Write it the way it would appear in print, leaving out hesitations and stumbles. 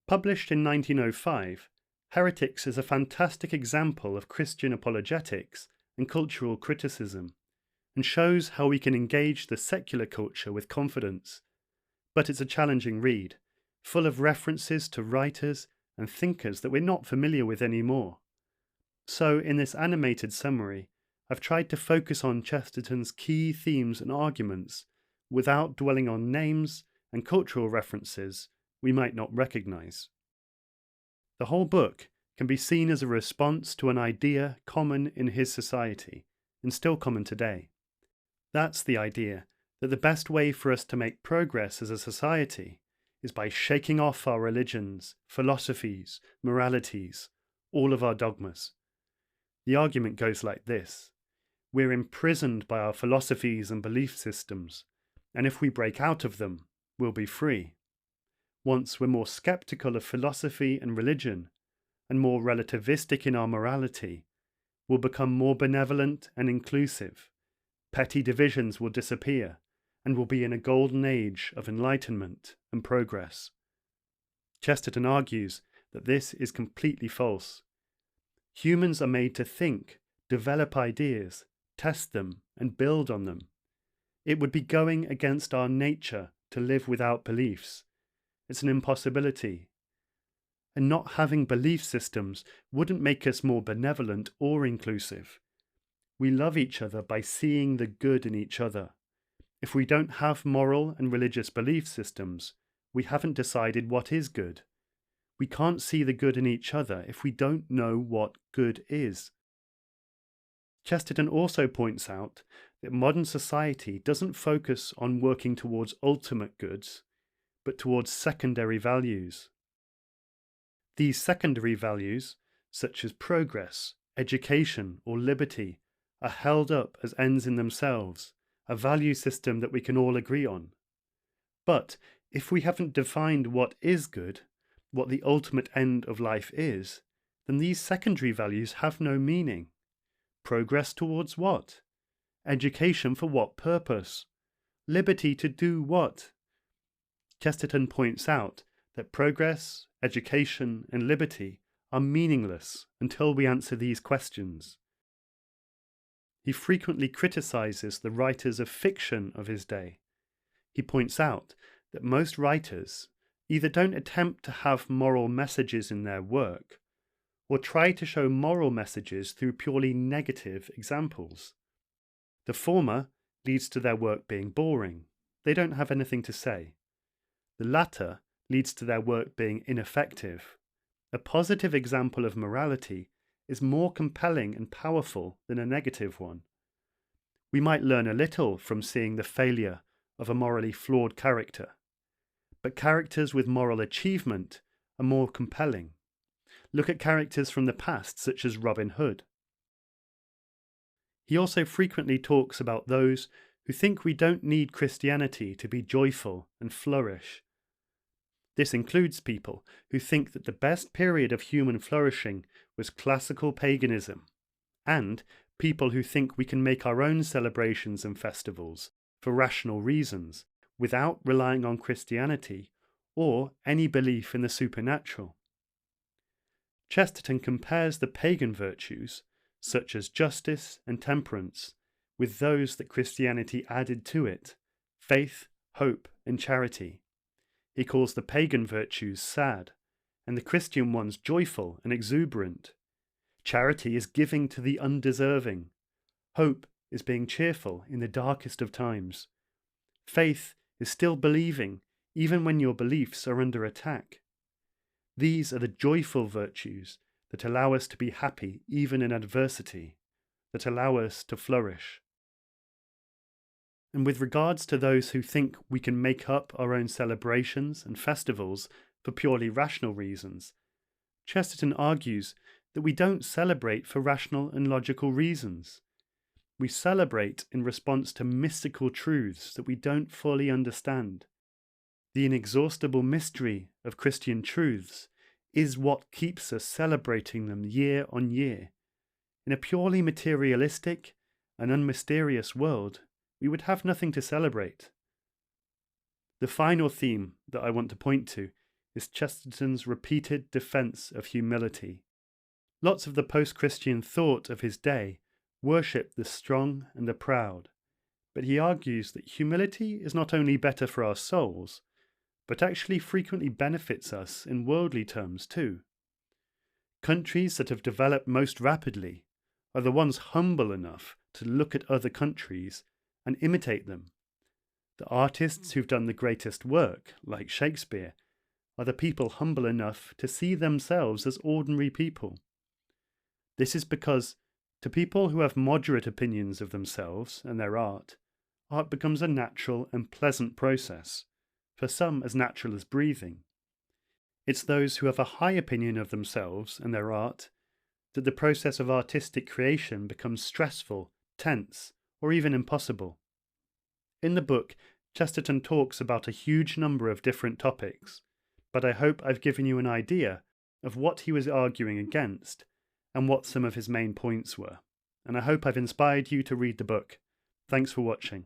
Published in 1905, Heretics is a fantastic example of Christian apologetics and cultural criticism, and shows how we can engage the secular culture with confidence. But it's a challenging read, full of references to writers and thinkers that we're not familiar with anymore. So, in this animated summary, I've tried to focus on Chesterton's key themes and arguments without dwelling on names and cultural references we might not recognize. The whole book can be seen as a response to an idea common in his society and still common today. That's the idea that the best way for us to make progress as a society is by shaking off our religions, philosophies, moralities, all of our dogmas. The argument goes like this: we're imprisoned by our philosophies and belief systems, and if we break out of them, we'll be free. Once we're more skeptical of philosophy and religion, and more relativistic in our morality, we'll become more benevolent and inclusive. Petty divisions will disappear, and we'll be in a golden age of enlightenment and progress. Chesterton argues that this is completely false. Humans are made to think, develop ideas, test them, and build on them. It would be going against our nature to live without beliefs. It's an impossibility. And not having belief systems wouldn't make us more benevolent or inclusive. We love each other by seeing the good in each other. If we don't have moral and religious belief systems, we haven't decided what is good. We can't see the good in each other if we don't know what good is. Chesterton also points out that modern society doesn't focus on working towards ultimate goods, but towards secondary values. These secondary values, such as progress, education, or liberty, are held up as ends in themselves, a value system that we can all agree on. But if we haven't defined what is good, what the ultimate end of life is, then these secondary values have no meaning. Progress towards what? Education for what purpose? Liberty to do what? Chesterton points out that progress, education, and liberty are meaningless until we answer these questions. He frequently criticizes the writers of fiction of his day. He points out that most writers either don't attempt to have moral messages in their work, or try to show moral messages through purely negative examples. The former leads to their work being boring. They don't have anything to say. The latter leads to their work being ineffective. A positive example of morality is more compelling and powerful than a negative one. We might learn a little from seeing the failure of a morally flawed character, but characters with moral achievement are more compelling. Look at characters from the past, such as Robin Hood. He also frequently talks about those who think we don't need Christianity to be joyful and flourish. This includes people who think that the best period of human flourishing was classical paganism, and people who think we can make our own celebrations and festivals for rational reasons without relying on Christianity or any belief in the supernatural. Chesterton compares the pagan virtues, such as justice and temperance, with those that Christianity added to it: faith, hope, and charity. He calls the pagan virtues sad, and the Christian ones joyful and exuberant. Charity is giving to the undeserving. Hope is being cheerful in the darkest of times. Faith is still believing, even when your beliefs are under attack. These are the joyful virtues that allow us to be happy even in adversity, that allow us to flourish. And with regards to those who think we can make up our own celebrations and festivals for purely rational reasons, Chesterton argues that we don't celebrate for rational and logical reasons. We celebrate in response to mystical truths that we don't fully understand. The inexhaustible mystery of Christian truths is what keeps us celebrating them year on year. In a purely materialistic and unmysterious world, we would have nothing to celebrate. The final theme that I want to point to is Chesterton's repeated defense of humility. Lots of the post-Christian thought of his day worshipped the strong and the proud, but he argues that humility is not only better for our souls, but actually frequently benefits us in worldly terms too. Countries that have developed most rapidly are the ones humble enough to look at other countries and imitate them. The artists who've done the greatest work, like Shakespeare, are the people humble enough to see themselves as ordinary people. This is because, to people who have moderate opinions of themselves and their art becomes a natural and pleasant process, for some as natural as breathing. It's those who have a high opinion of themselves and their art that the process of artistic creation becomes stressful, tense, or even impossible. In the book, Chesterton talks about a huge number of different topics, but I hope I've given you an idea of what he was arguing against and what some of his main points were. And I hope I've inspired you to read the book. Thanks for watching.